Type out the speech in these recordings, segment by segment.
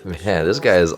Man, this guy is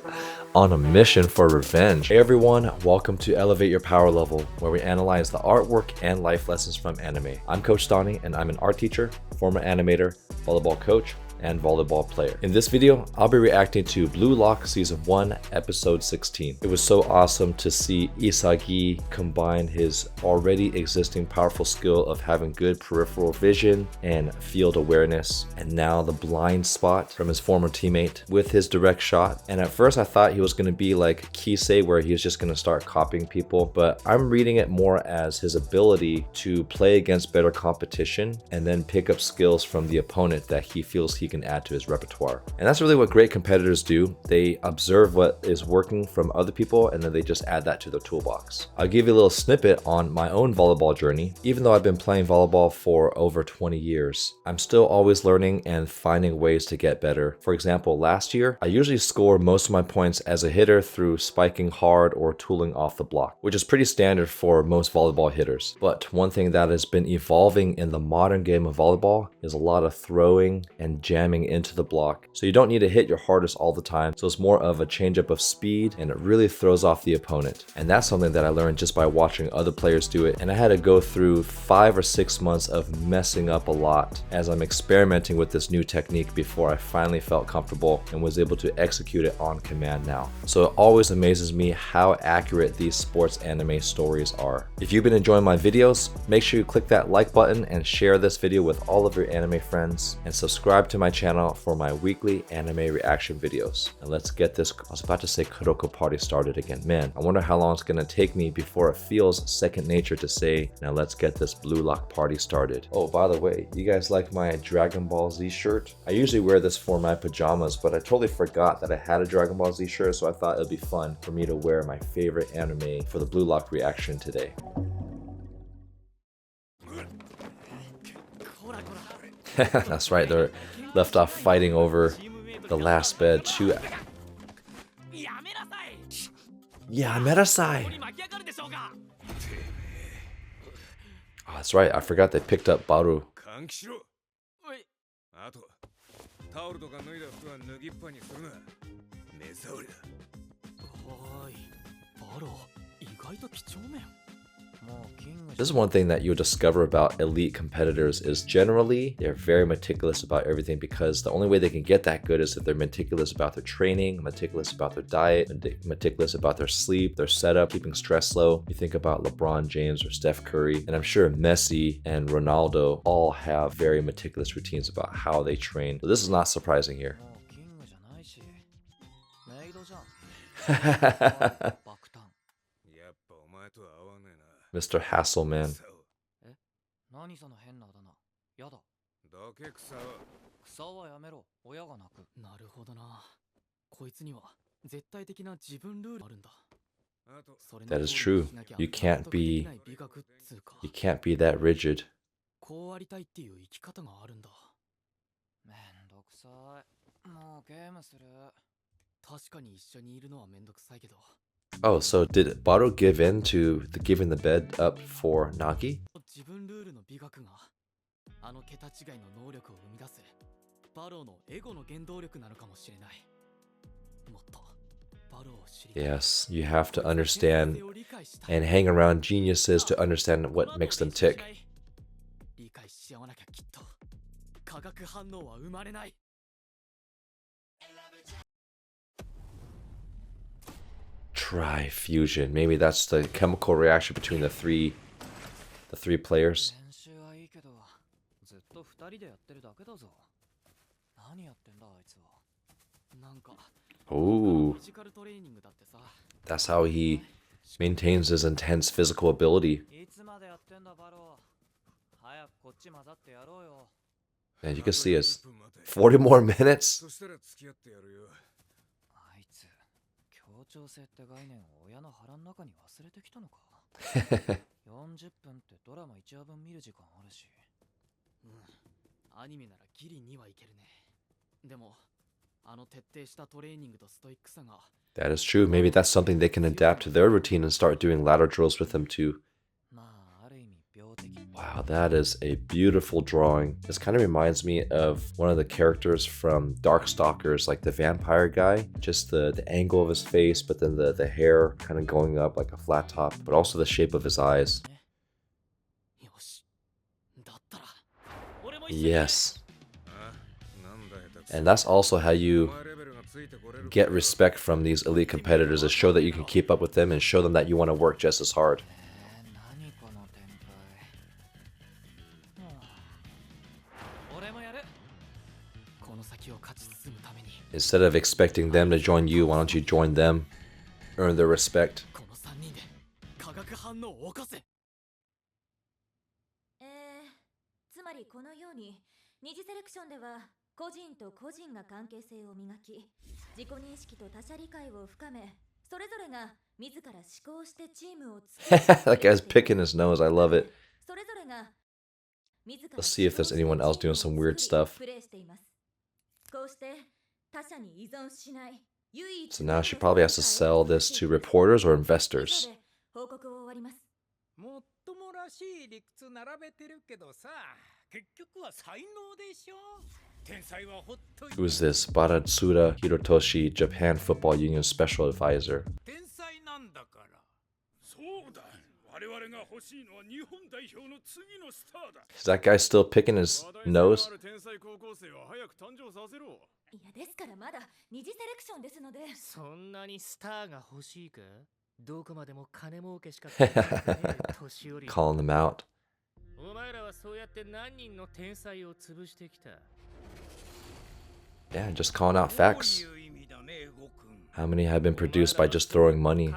on a mission for revenge. Hey everyone, welcome to Elevate Your Power Level, where we analyze the artwork and life lessons from anime. I'm Coach Donnie, and I'm an art teacher, former animator, volleyball coach, and volleyball player. In this video, I'll be reacting to Blue Lock Season 1, Episode 16. It was so awesome to see Isagi combine his already existing powerful skill of having good peripheral vision and field awareness, and now the blind spot from his former teammate with his direct shot. And at first I thought he was going to be like Kisei, where he was just going to start copying people, but I'm reading it more as his ability to play against better competition and then pick up skills from the opponent that he feels he can add to his repertoire. And that's really what great competitors do. They observe what is working from other people and then they just add that to their toolbox. I'll give you a little snippet on my own volleyball journey. Even though I've been playing volleyball for over 20 years, I'm still always learning and finding ways to get better. For example, last year, I usually score most of my points as a hitter through spiking hard or tooling off the block, which is pretty standard for most volleyball hitters. But one thing that has been evolving in the modern game of volleyball is a lot of throwing and jamming into the block. So you don't need to hit your hardest all the time. So it's more of a change-up of speed and it really throws off the opponent. And that's something that I learned just by watching other players do it. And I had to go through 5 or 6 months of messing up a lot as I'm experimenting with this new technique before I finally felt comfortable and was able to execute it on command now. So it always amazes me how accurate these sports anime stories are. If you've been enjoying my videos, make sure you click that like button and share this video with all of your anime friends, and subscribe to my channel for my weekly anime reaction videos. And let's get this, I was about to say Kuroko party started again. Man, I wonder how long it's gonna take me before it feels second nature to say, now let's get this Blue Lock party started. Oh, by the way, you guys like my Dragon Ball Z shirt? I usually wear this for my pajamas, but I totally forgot that I had a Dragon Ball Z shirt, so I thought it'd be fun for me to wear my favorite anime for the Blue Lock reaction today. That's right, they're left off fighting over the last bed. Yamerasai! Oh, that's right, I forgot they picked up Baru. This is one thing that you'll discover about elite competitors is generally they're very meticulous about everything, because the only way they can get that good is if they're meticulous about their training, meticulous about their diet, meticulous about their sleep, their setup, keeping stress low. You think about LeBron James or Steph Curry, and I'm sure Messi and Ronaldo all have very meticulous routines about how they train. So this is not surprising here. Mr. Hasselman. That is true. You can't be that rigid. Oh, so did Baru give in to giving the bed up for Nagi? Yes, you have to understand and hang around geniuses to understand what makes them tick. Tri-fusion. Maybe that's the chemical reaction between the three players. Ooh. That's how he maintains his intense physical ability. And you can see it's 40 more minutes. That is true. Maybe that's something they can adapt to their routine and start doing ladder drills with them too. Wow, that is a beautiful drawing. This kind of reminds me of one of the characters from Darkstalkers, like the vampire guy. Just the angle of his face, but then the hair kind of going up like a flat top, but also the shape of his eyes. Yes. And that's also how you get respect from these elite competitors, is show that you can keep up with them and show them that you want to work just as hard. Instead of expecting them to join you, why don't you join them? Earn their respect. That guy's picking his nose, I love it. Let's see if there's anyone else doing some weird stuff. So now she probably has to sell this to reporters or investors. Who is this? Baratsura Hirotoshi, Japan Football Union Special Advisor. Is that guy still picking his nose? Calling them out. Yeah, just calling out facts. How many have been produced by just throwing money?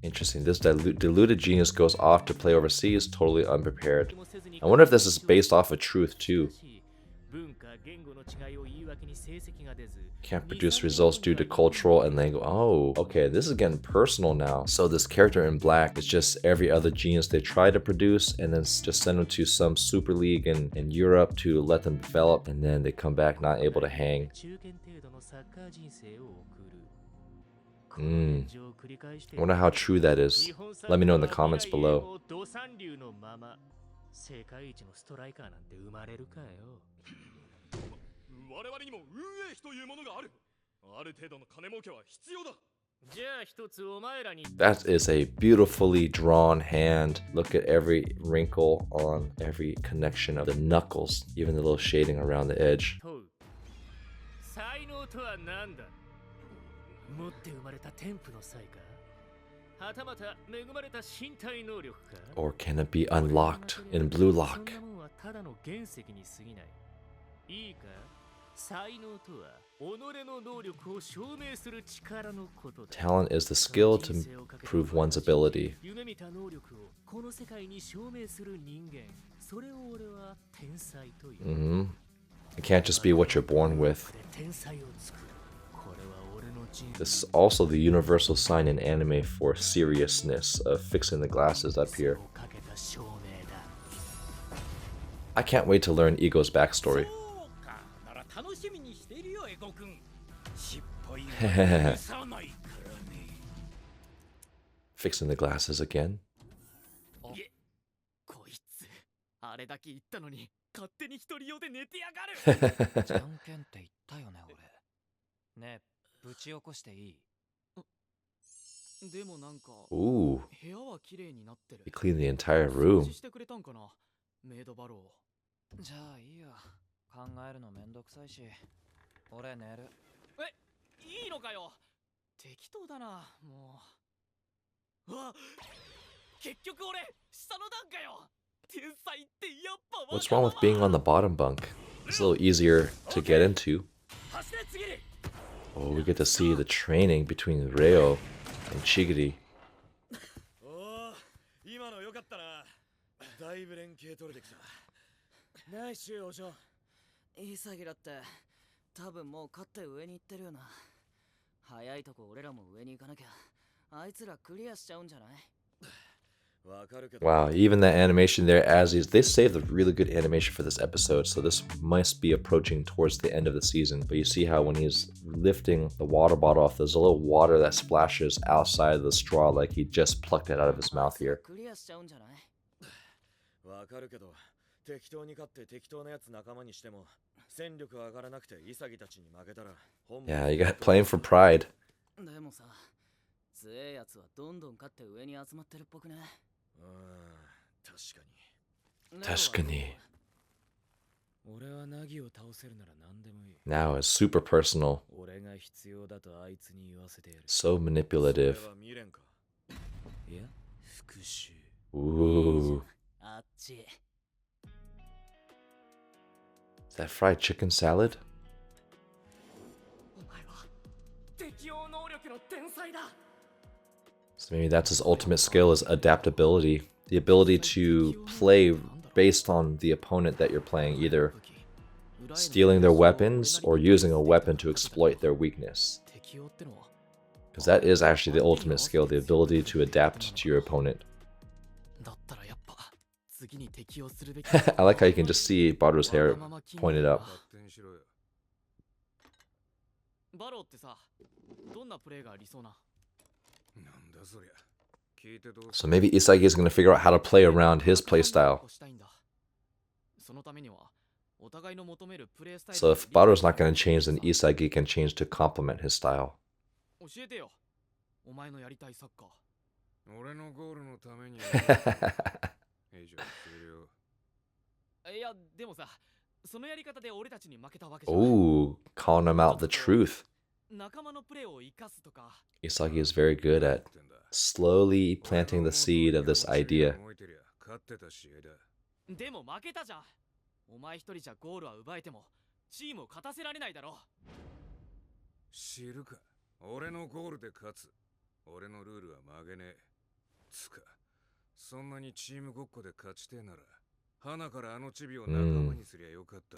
Interesting. This deluded genius goes off to play overseas, totally unprepared. I wonder if this is based off of truth too. Can't produce results due to cultural and language. Oh, okay, this is getting personal now. So this character in black is just every other genius they try to produce and then just send them to some super league in Europe to let them develop, and then they come back not able to hang. I wonder how true that is. Let me know in the comments below. That is a beautifully drawn hand. Look at every wrinkle on every connection of the knuckles, even the little shading around the edge. Or can it be unlocked in Blue Lock? Talent is the skill to prove one's ability. It can't just be what you're born with. This is also the universal sign in anime for seriousness of fixing the glasses up here. I can't wait to learn Ego's backstory. Fixing the glasses again. Ooh, he cleaned the entire room. What's wrong with being on the bottom bunk? It's a little easier to get into. Oh, we get to see the training between Reo and Chigiri. Wow, even that animation there as they saved a really good animation for this episode, so this must be approaching towards the end of the season. But you see how when he's lifting the water bottle off, there's a little water that splashes outside of the straw like he just plucked it out of his mouth here. Yeah, you got playing for pride. Now it's super personal. So manipulative. Ooh. Is that fried chicken salad? So maybe that's his ultimate skill, is adaptability. The ability to play based on the opponent that you're playing, either stealing their weapons or using a weapon to exploit their weakness. Because that is actually the ultimate skill, the ability to adapt to your opponent. I like how you can just see Baru's hair pointed up. So maybe Isagi is going to figure out how to play around his playstyle. So if Baru's not going to change, then Isagi can change to complement his style. Ooh, calling him out the truth. Isagi is very good at slowly planting the seed of this idea.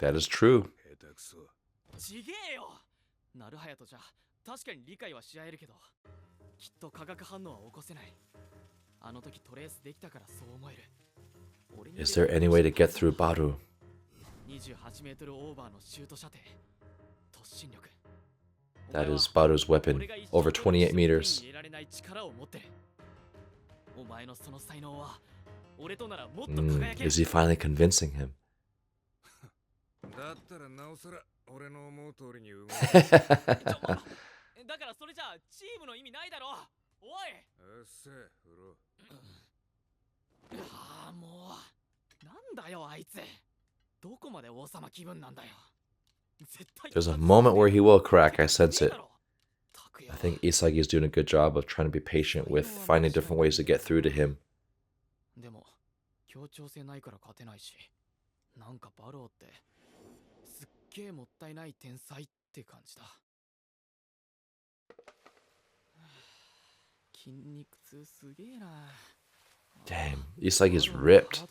That is true. Is there any way to get through Baru? That is Baru's weapon, over 28 meters. Is he finally convincing him? There's a moment where he will crack, I sense it. I think Isagi is doing a good job of trying to be patient with finding different ways to get through to him. Damn, Isagi's ripped.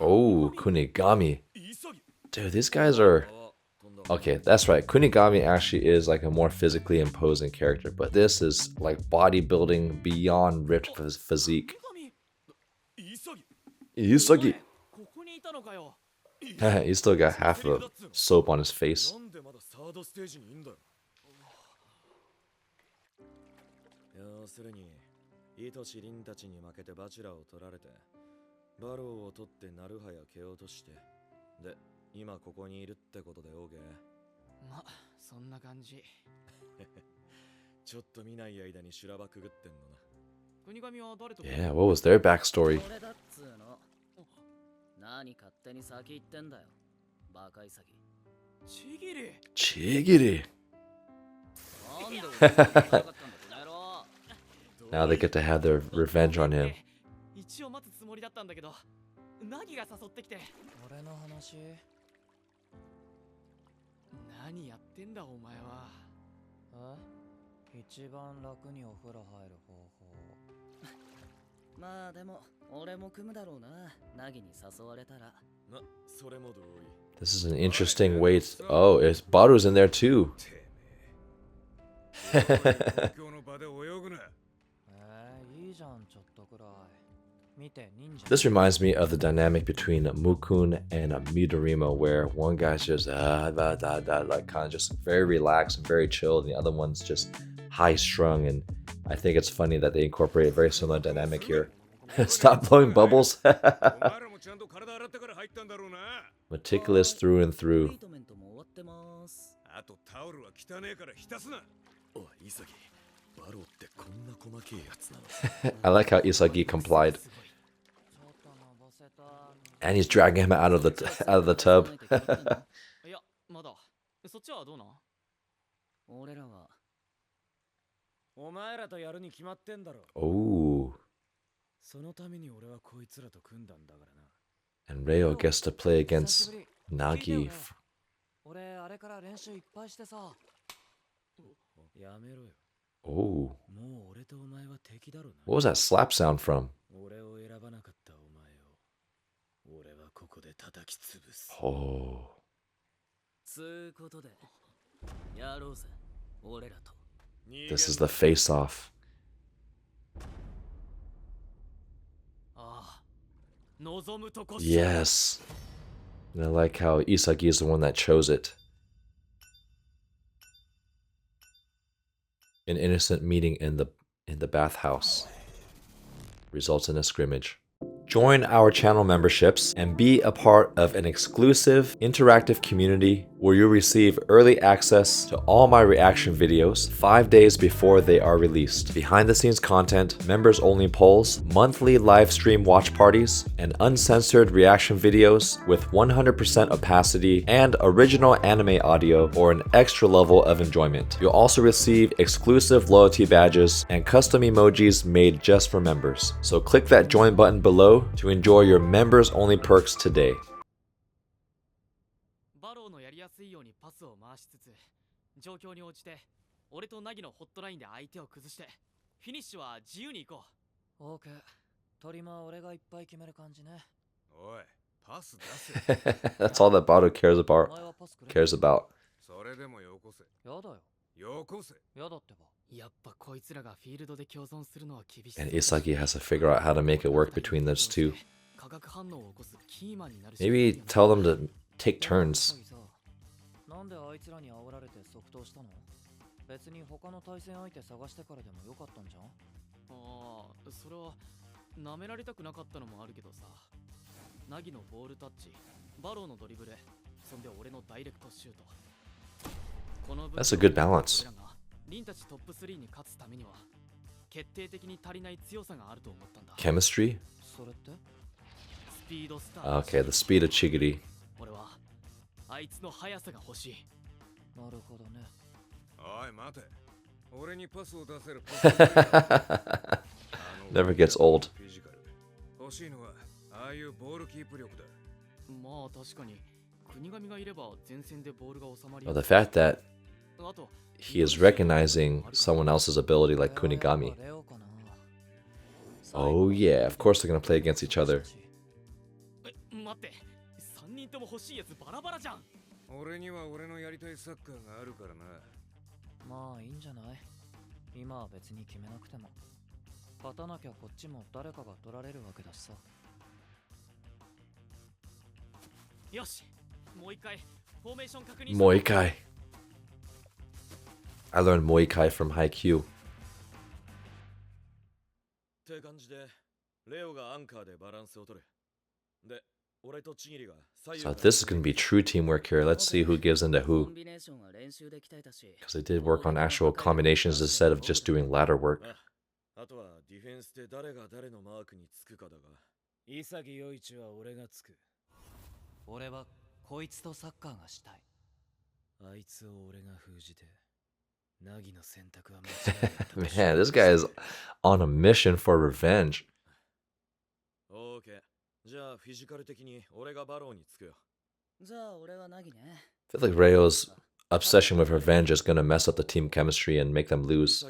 Oh, Kunigami. Dude, these guys are... Okay, that's right. Kunigami actually is like a more physically imposing character, but this is like bodybuilding beyond ripped physique. Isagi. He still got half the soap on his face. Yeah, what was their backstory? Chigiri. Now they get to have their revenge on him. This is an interesting way to... Oh, it's Baru's in there too. This reminds me of the dynamic between Mukun and Midorimo, where one guy's just like kind of just very relaxed and very chilled, and the other one's just high strung. And I think it's funny that they incorporate a very similar dynamic here. Stop blowing bubbles. Meticulous through and through. I like how Isagi complied. And he's dragging him out of the tub. Oh. And Reo gets to play against Nagi. Oh. What was that slap sound from? Oh. This is the face-off. Yes. And I like how Isagi is the one that chose it. An innocent meeting in the bathhouse results in a scrimmage. Join our channel memberships and be a part of an exclusive interactive community where you'll receive early access to all my reaction videos 5 days before they are released. Behind the scenes content, members only polls, monthly live stream watch parties, and uncensored reaction videos with 100% opacity and original anime audio for an extra level of enjoyment. You'll also receive exclusive loyalty badges and custom emojis made just for members. So click that join button below to enjoy your members only perks today. That's all that Baru cares about. And Isagi has to figure out how to make it work between those two. Maybe tell them to take turns. That's a good balance. Chemistry? Okay, the speed of Chigiri. Never gets old. Well, the fact that he is recognizing someone else's ability like Kunigami. Oh yeah, of course they're gonna play against each other. Muay Kai. I learned Muay Kai from Haikyuu. So this is going to be true teamwork here. Let's see who gives into who. Because they did work on actual combinations instead of just doing ladder work. Man, this guy is on a mission for revenge. I feel like Reo's obsession with revenge is gonna mess up the team chemistry and make them lose.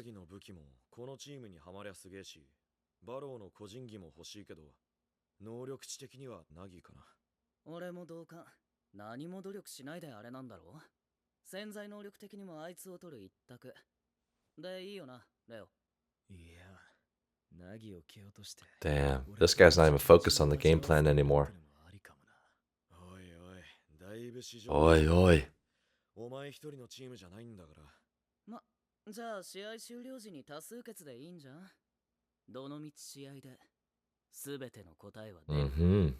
何も努力しないであれなんだろう。潜在能力的にもあいつを取る一択でいいよな、レオ。いや、ナギを蹴落として。Damn, this guy's not even focused on the game plan anymore. おいおい、だいぶ市場。Oi, oi. お前一人のチームじゃないんだから。ま、じゃあ試合終了時に多数決でいいんじゃん。どのみち試合で全ての答えは出る。Mm-hmm.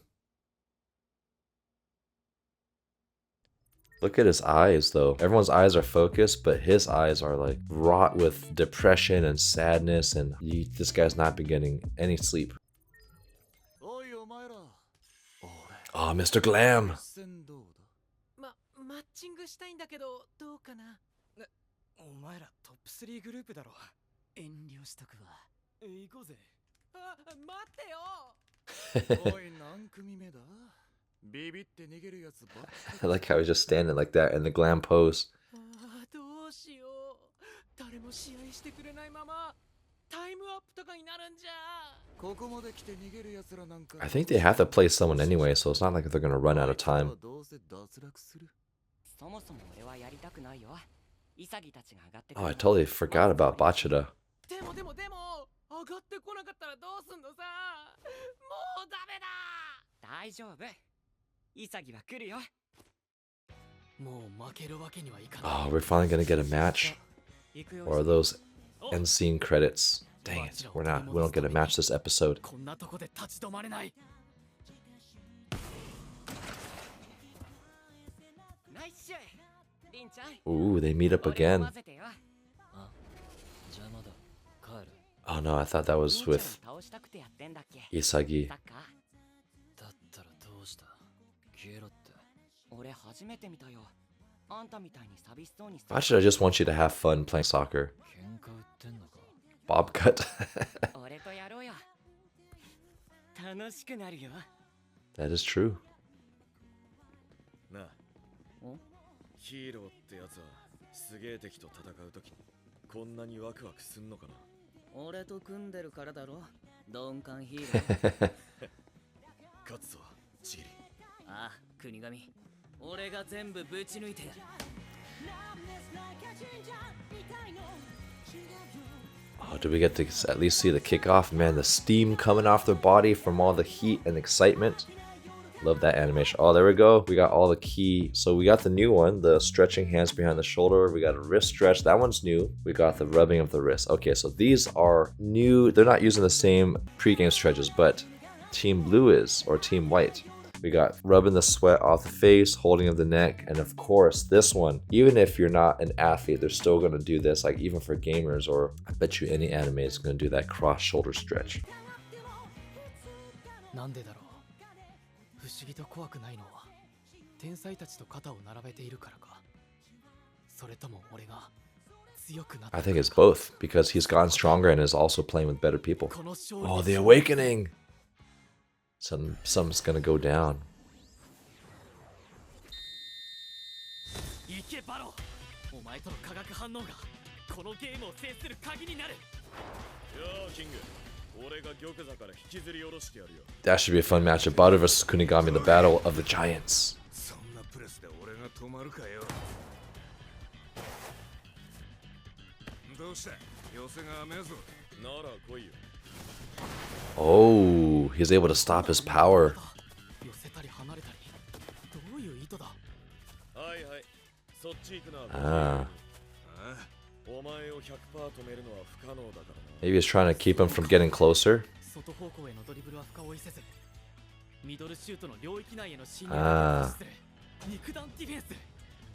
Look at his eyes, though. Everyone's eyes are focused, but his eyes are like wrought with depression and sadness, and this guy's not been getting any sleep. Oh, Mr. Glam. マッチングしたいんだけどどうかな。お前らトップ3グループだろ。遠慮しとくわ。行こうぜ。あ、待ってよ。おい、何組目だ？ビビって逃げるやつばっか。I like how he's just standing like that in the Glam pose. どうしよう。誰も試合してくれないままタイムアップとかになるんじゃ。ここまで来て逃げるやつらなんか。I think they have to play someone anyway, so it's not like they're gonna run out of time. そもそも俺はやりたくないよ。イサギたちが上がってく Oh, る。 I totally forgot about Bachida. でも上がってこなかったらどうすんのさ。もうダメだ。大丈夫。イサギは来るよ。もう負けるわけにはいかない。 Oh, we're finally gonna get a match. Or are those end scene credits? Dang it, we don't get a match this episode. こんなとこで立ち止まれない。ナイスシュー。リンちゃん。 Ooh, they meet up again. あ、邪魔だ。帰る。 Oh no, I thought that was with 倒したくてやってんだっけ。 Isagi. サッカー。だったらどうした？消えろって。俺初めて見たよ。あんたみたいに寂しそうに。 Bachida just wants you to have fun playing soccer. 喧嘩売ってんのか。 Bob cut. 俺とやろうよ。楽しくなるよ。 That is true. なあ、ヒーローってやつはすげえ敵と戦うときこんなにワクワクすんのかな。俺と組んでるからだろ。鈍感ヒーロー。勝つぞ、チリ。ああ、国神。俺が全部ぶち抜いてやる。 Oh, do we get to at least see the kickoff? Man, the steam coming off their body from all the heat and excitement. Love that animation. Oh, there we go. We got all the key. So we got the new one, the stretching hands behind the shoulder. We got a wrist stretch. That one's new. We got the rubbing of the wrist. Okay, so these are new. They're not using the same pre-game stretches, but Team Blue is, or Team White. We got rubbing the sweat off the face, holding of the neck, and of course this one, even if you're not an athlete, they're still going to do this, like even for gamers, or I bet you any anime is going to do that cross shoulder stretch. なんでだろう。不思議と怖くないのは天才たちと肩を並べているからか。それとも俺が強くなった。 I think it's both, because he's gotten stronger and is also playing with better people. Oh, the awakening! Something's gonna go down. 行けバロ。お前との化学反応がこのゲームを制する鍵になる。よーキング、俺が玉座から引きずり下ろしてやるよ。 That should be a fun match of Bado versus Kunigami, the battle of the giants. そんなプレスで俺が止まるかよ。どうした？寄せが甘えぞ。なら来いよ。 Oh, he's able to stop his power. 寄せたり離れたり。どういう意図だ。はいはい。そっち行くな。Ah, お前を100%止めるのは不可能だからな。 maybe he's trying to keep him from getting closer. 外方向へのドリブルは深追いせず、ミドルシュートの領域内への侵入をあー阻止する肉弾ディフェンス。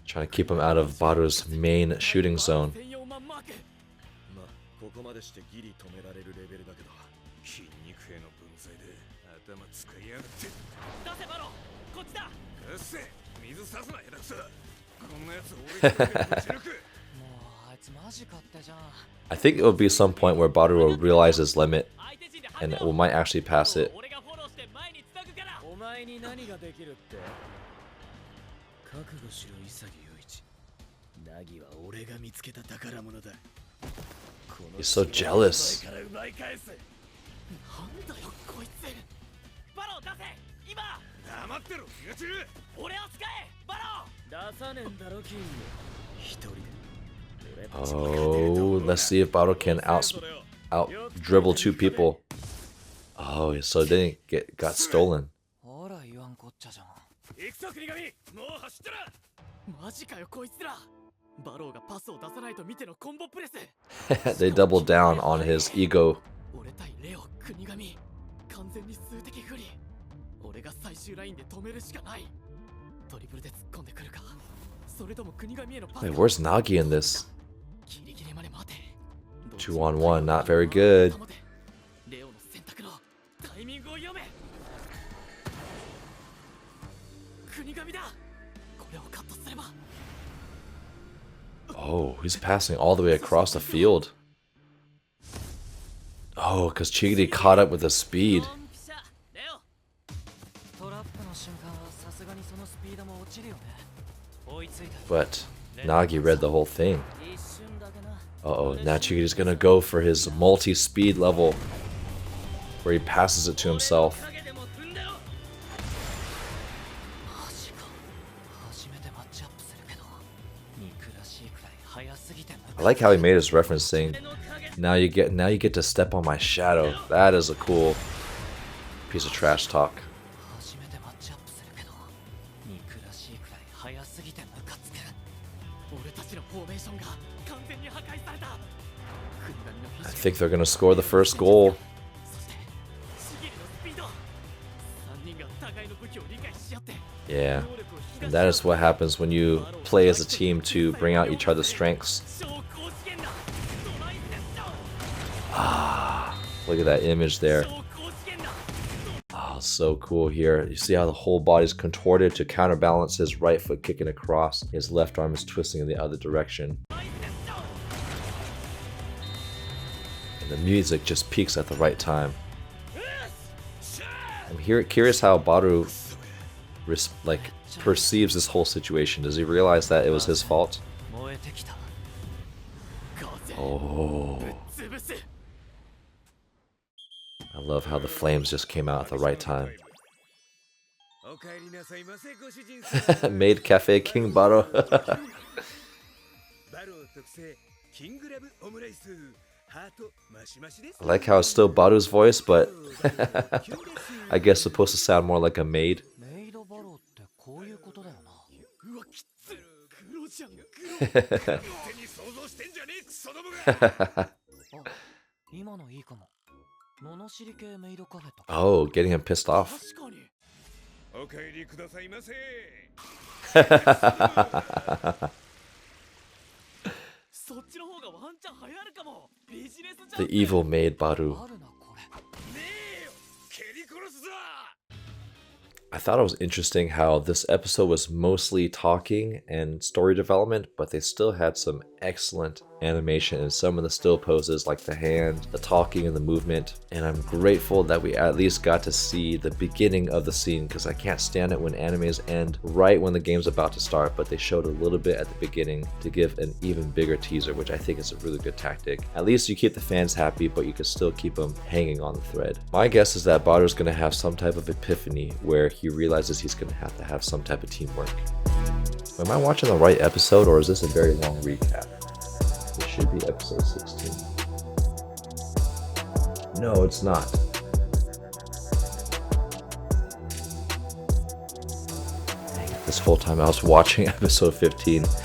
Trying to keep him out of Bado's main shooting zone. 専用マンマーク。まあ、ここまでしてギリ止められるレベルだけど、筋肉兵の分際で頭使いやがって。出せバロ。こっちだ。うっせ、水さすな下手くそ。こんなやつ俺がぶち抜く。もうあいつマジかってじゃん。 I think it will be some point where Bado will realize his limit and we might actually pass it. 俺がフォローして前につなぐから。お前に何ができるって。覚悟しろ潔陽一。ナギは俺が見つけた宝物だ。 He's so jealous. なんだよこいつ。バロ出せ今。黙ってろ気が散る。俺を使えバロ出さねえんだろキング。一人で。 Oh, let's see if Baru can out dribble two people. Oh, so it didn't got stolen. ほら言わんこっちゃじゃん。行くぞ国神、もう走ったら。マジかよこいつら。バローがパスを出さないと見てのコンボプレス。 They doubled down on his ego. 俺対レオ国神完全に数的不利。俺が最終ラインで止めるしかない。ドリブルで突っ込んでくるか、それとも国神へのパス。 Wait, where's Nagi in this? ギリギリまで待て。 2 on 1, not very good. レオの選択のタイミングを読め。国神だ。これをカットすれば。 Oh, he's passing all the way across the field. Oh, because Chigiri caught up with the speed. レオ。トラップの瞬間はさすがにそのスピードも落ちるよね。追いついた。 But Nagi read the whole thing. 一瞬だけな。 Uh-oh, now Chigiri's gonna go for his multi-speed level where he passes it to himself. マジか。初めてマッチアップするけど、憎らしいくらい早すぎて。 I like how he made his reference saying, now you get to step on my shadow. That is a cool piece of trash talk. 初めてマッチアップするけど、憎らしいくらい早すぎてムカつく。俺たちのフォーメーションが完全に破壊された。国神のフィ I ジカル think they're gonna score the first goal. そしてシギリのスピード。3人が互いの武器を理解し合って Yeah, and that is what happens when you play as a team to bring out each other's strengths. 小公試験だ。ドライセット。 Ah, look at that image there. 小公試験だ。 Oh, so cool here. You see how the whole body's contorted to counterbalance his right foot kicking across. His left arm is twisting in the other direction. ドライセット。 And the music just peaks at the right time. I'm curious how Baru perceives this whole situation. Does he realize that it was his fault? 燃えてきた。 Oh, 潰す。 I love how the flames just came out at the right time. お帰りなさいませご主人様。 Made Cafe King Baru. バロー特製キングラブオムライス。ハートマシマシです。 I like how it's still Baru's voice, but I guess supposed to sound more like a maid. メイドバローってこういうことだよな。うわきつ。黒じゃん。手に想像してんじゃねえクソどもが。あ、今のいいかも。罵り系メイドカフェとか。 Oh, getting him pissed off. 確かに。お帰りくださいませ。そっちの方がワンチャン流行るかも。ビジネスじゃ The ん。 evil maid Baru. あるなこれ。ねえよ蹴り殺すぞ。 I thought it was interesting how this episode was mostly talking and story development, but they still had some excellent animation in some of the still poses, like the hand, the talking, and the movement. And I'm grateful that we at least got to see the beginning of the scene, because I can't stand it when animes end right when the game's about to start, but they showed a little bit at the beginning to give an even bigger teaser, which I think is a really good tactic. At least you keep the fans happy, but you can still keep them hanging on the thread. My guess is that Baru's going to have some type of epiphany where he realizes he's going to have some type of teamwork. Am I watching the right episode, or is this a very long recap? This should be episode 16. No, it's not. Dang it, this whole time I was watching episode 15.